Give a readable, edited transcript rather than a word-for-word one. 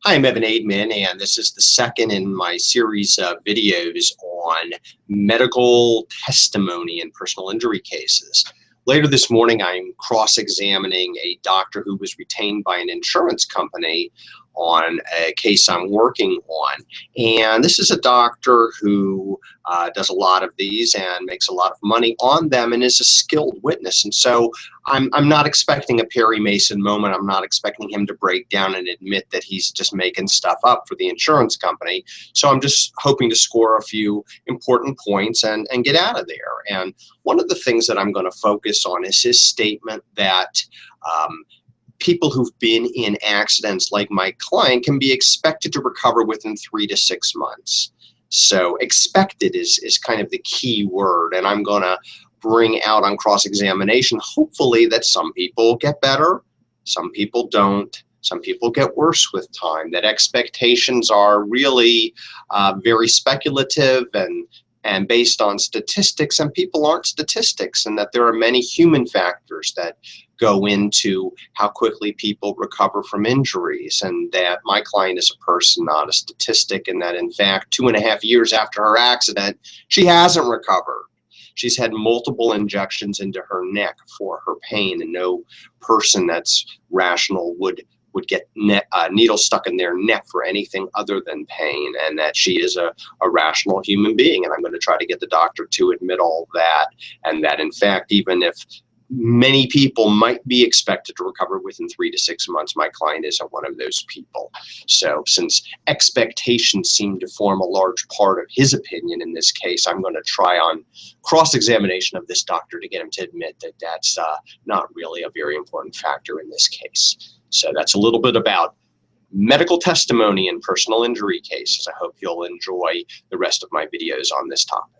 Hi, I'm Aidman, and this is the second in my series of videos on medical testimony in personal injury cases. Later this morning, I'm cross-examining a doctor who was retained by an insurance company on a case I'm working on. And this is a doctor who does a lot of these and makes a lot of money on them and is a skilled witness. And so I'm not expecting a Perry Mason moment. I'm not expecting him to break down and admit that he's just making stuff up for the insurance company. So I'm just hoping to score a few important points and get out of there. And one of the things that I'm going to focus on is his statement that people who've been in accidents like my client can be expected to recover within 3 to 6 months. So expected is kind of the key word, and I'm going to bring out on cross-examination, hopefully, that some people get better, some people don't, some people get worse with time, that expectations are really very speculative and based on statistics, and people aren't statistics, and that there are many human factors that go into how quickly people recover from injuries, and that my client is a person, not a statistic, and that in fact 2.5 years after her accident, she hasn't recovered. She's had multiple injections into her neck for her pain, and no person that's rational would get needles stuck in their neck for anything other than pain, and that she is a rational human being. And I'm going to try to get the doctor to admit all that, and that in fact, even if many people might be expected to recover within 3 to 6 months, my client isn't one of those people. So since expectations seem to form a large part of his opinion in this case, I'm going to try on cross-examination of this doctor to get him to admit that that's not really a very important factor in this case. So that's a little bit about medical testimony in personal injury cases. I hope you'll enjoy the rest of my videos on this topic.